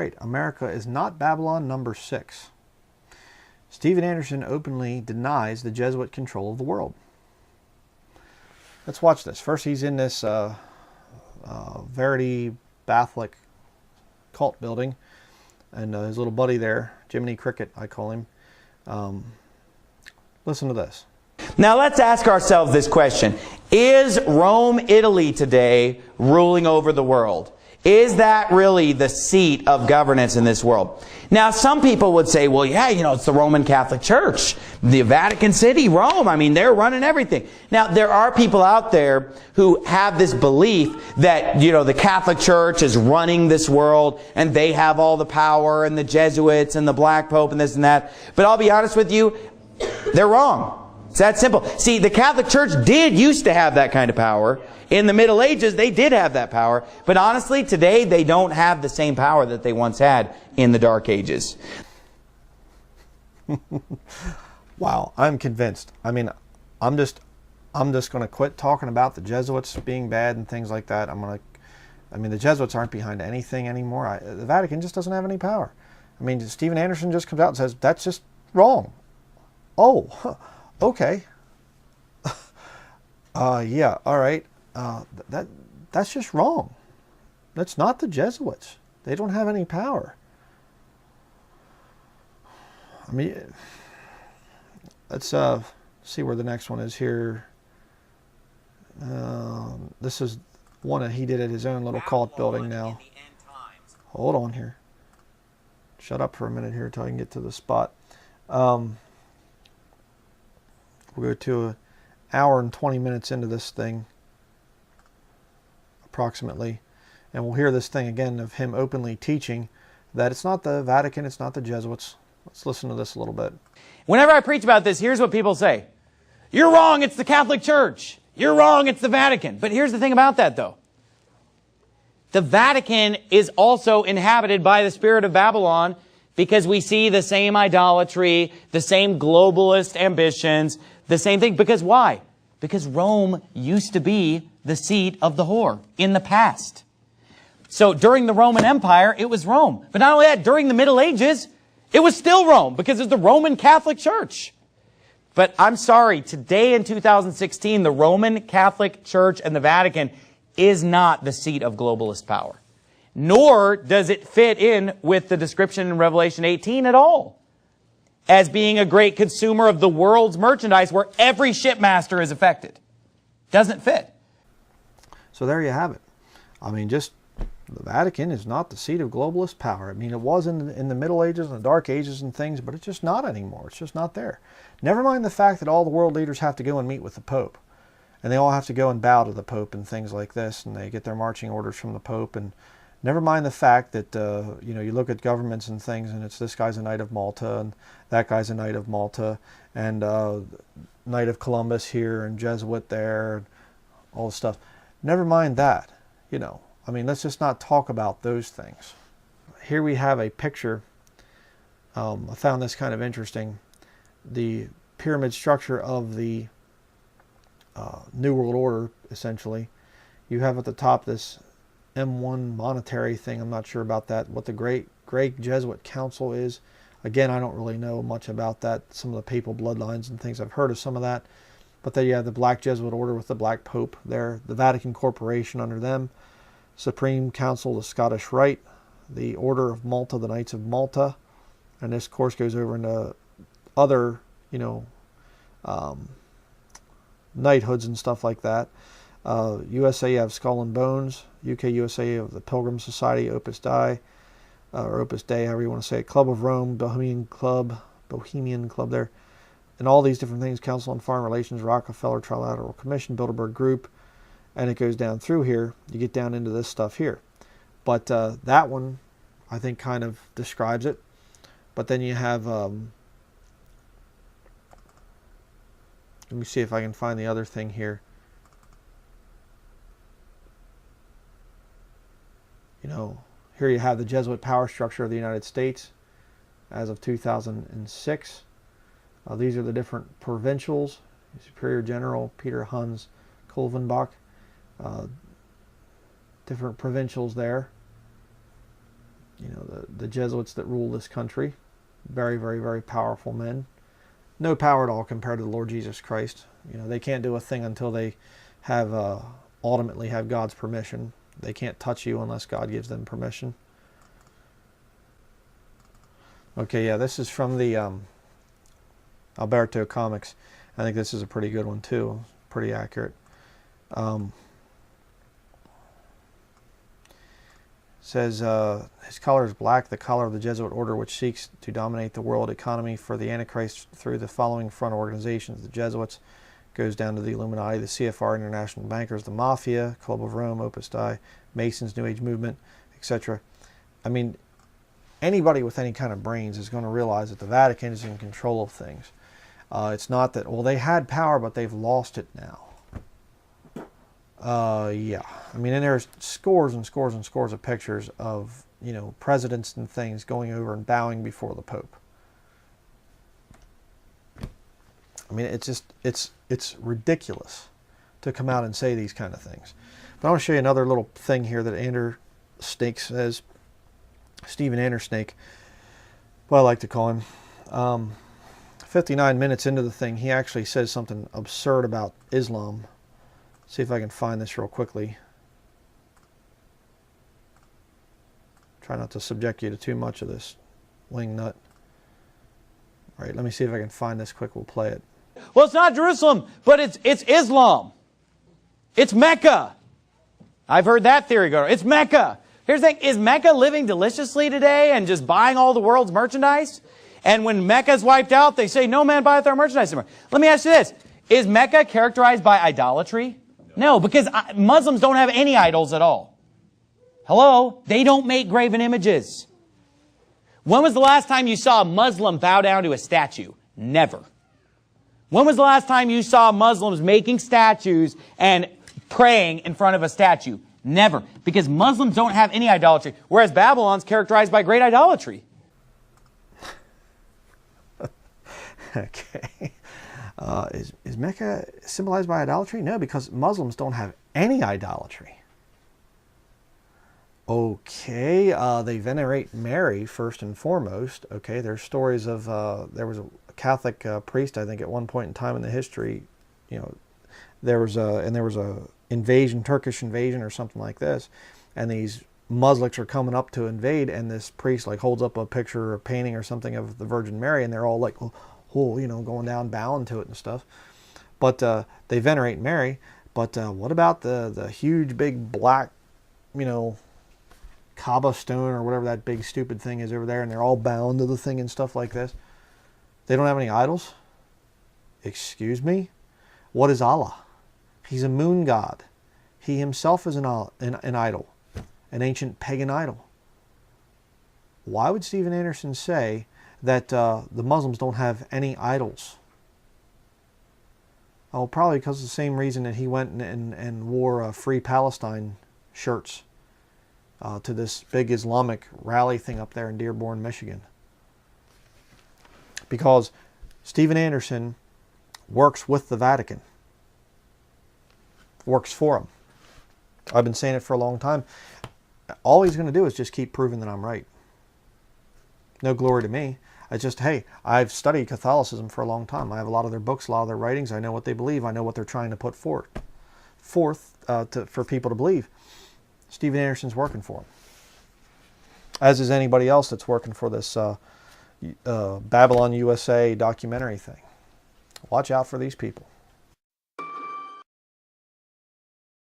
right, America is not Babylon number 6. Steven Anderson openly denies the Jesuit control of the world. Let's watch this. First, he's in this Verity Catholic cult building, and his little buddy there, Jiminy Cricket, I call him. Listen to this. Now let's ask ourselves this question. Is Rome, Italy today ruling over the world? Is that really the seat of governance in this world? Now some people would say, well, yeah, it's the Roman Catholic Church, the Vatican City, Rome. I mean, they're running everything. Now there are people out there who have this belief that, the Catholic Church is running this world and they have all the power, and the Jesuits and the Black Pope and this and that. But I'll be honest with you, they're wrong. It's that simple. See, the Catholic Church did used to have that kind of power. In the Middle Ages, they did have that power. But honestly, today, they don't have the same power that they once had in the Dark Ages. Wow, I'm convinced. I mean, I'm just going to quit talking about the Jesuits being bad and things like that. The Jesuits aren't behind anything anymore. The Vatican just doesn't have any power. I mean, Steven Anderson just comes out and says, that's just wrong. Oh, okay. Yeah, all right. That's just wrong. That's not the Jesuits. They don't have any power. I mean, let's see where the next one is here. This is one that he did at his own little cult building now. Hold on here. Shut up for a minute here until I can get to the spot. We'll go to an hour and 20 minutes into this thing, approximately, and we'll hear this thing again of him openly teaching that it's not the Vatican, it's not the Jesuits. Let's listen to this a little bit. Whenever I preach about this, here's what people say. You're wrong, it's the Catholic Church. You're wrong, it's the Vatican. But here's the thing about that, though. The Vatican is also inhabited by the spirit of Babylon, because we see the same idolatry, the same globalist ambitions, the same thing. Because why? Because Rome used to be the seat of the whore in the past. So during the Roman Empire, it was Rome. But not only that, during the Middle Ages, it was still Rome, because it's the Roman Catholic Church. But I'm sorry, today in 2016, the Roman Catholic Church and the Vatican is not the seat of globalist power. Nor does it fit in with the description in Revelation 18 at all, as being a great consumer of the world's merchandise where every shipmaster is affected. Doesn't fit. So there you have it. I mean, just the Vatican is not the seat of globalist power. I mean, it was in the Middle Ages and the Dark Ages and things, but it's just not anymore. It's just not there. Never mind the fact that all the world leaders have to go and meet with the Pope. And they all have to go and bow to the Pope and things like this, and they get their marching orders from the Pope. And never mind the fact that, you look at governments and things, and it's this guy's a Knight of Malta, and that guy's a Knight of Malta, and Knight of Columbus here, and Jesuit there, and all the stuff. Never mind that, let's just not talk about those things. Here we have a picture. I found this kind of interesting. The pyramid structure of the New World Order, essentially. You have at the top this M1 monetary thing. I'm not sure about that. What the Great Jesuit Council is. Again, I don't really know much about that. Some of the papal bloodlines and things, I've heard of some of that. But then you have the Black Jesuit Order with the Black Pope there. The Vatican Corporation under them. Supreme Council, the Scottish Rite. The Order of Malta, the Knights of Malta. And this, of course, goes over into other, knighthoods and stuff like that. USA, you have Skull and Bones. UK, USA, of the Pilgrim Society, Opus Dei, or Opus Dei, however you want to say it. Club of Rome, Bohemian Club there. And all these different things. Council on Foreign Relations, Rockefeller Trilateral Commission, Bilderberg Group. And it goes down through here. You get down into this stuff here. But that one, I think, kind of describes it. But then you have... let me see if I can find the other thing here. Here you have the Jesuit power structure of the United States as of 2006. These are the different provincials. Superior General Peter Hans Kulvenbach. Different provincials there. the Jesuits that rule this country. Very, very, very powerful men. No power at all compared to the Lord Jesus Christ. They can't do a thing until they have ultimately have God's permission. They can't touch you unless God gives them permission. Okay, yeah, this is from the Alberto comics. I think this is a pretty good one too. Pretty accurate. Says his color is black, the color of the Jesuit order which seeks to dominate the world economy for the Antichrist through the following front organizations: the Jesuits, goes down to the Illuminati, the CFR, international bankers, the Mafia, Club of Rome, Opus Dei, Masons, New Age movement, etc. I mean, anybody with any kind of brains is going to realize that the Vatican is in control of things. It's not that, well, they had power, but they've lost it now. Yeah. I mean, and there's scores and scores and scores of pictures of, presidents and things going over and bowing before the Pope. I mean, it's ridiculous to come out and say these kind of things. But I want to show you another little thing here that Snake says. Stephen Andersnake, what I like to call him. 59 minutes into the thing, he actually says something absurd about Islam. See if I can find this real quickly. Try not to subject you to too much of this wing nut. All right, let me see if I can find this quick. We'll play it. Well, it's not Jerusalem, but it's Islam. It's Mecca. I've heard that theory go. It's Mecca. Here's the thing. Is Mecca living deliciously today and just buying all the world's merchandise? And when Mecca's wiped out, they say, no man buyeth our merchandise anymore. Let me ask you this. Is Mecca characterized by idolatry? No, because Muslims don't have any idols at all. Hello? They don't make graven images. When was the last time you saw a Muslim bow down to a statue? Never. When was the last time you saw Muslims making statues and praying in front of a statue? Never. Because Muslims don't have any idolatry, whereas Babylon's characterized by great idolatry. Okay. Is Mecca symbolized by idolatry? No, because Muslims don't have any idolatry. Okay, they venerate Mary first and foremost. Okay, there's stories of, there was a Catholic priest, I think at one point in time in the history, there was a invasion, Turkish invasion or something like this, and these Muslims are coming up to invade, and this priest holds up a picture or a painting or something of the Virgin Mary, and they're all like, oh, going down, bowing to it and stuff. But they venerate Mary. But what about the huge, big, black, Kaaba stone or whatever that big, stupid thing is over there, and they're all bound to the thing and stuff like this? They don't have any idols? Excuse me? What is Allah? He's a moon god. He himself is an idol, an ancient pagan idol. Why would Stephen Anderson say that the Muslims don't have any idols? Oh, probably because of the same reason that he went and wore Free Palestine shirts to this big Islamic rally thing up there in Dearborn, Michigan. Because Stephen Anderson works with the Vatican. Works for them. I've been saying it for a long time. All he's going to do is just keep proving that I'm right. No glory to me. It's just, hey, I've studied Catholicism for a long time. I have a lot of their books, a lot of their writings. I know what they believe. I know what they're trying to put forth for people to believe. Stephen Anderson's working for them. As is anybody else that's working for this Babylon USA documentary thing. Watch out for these people.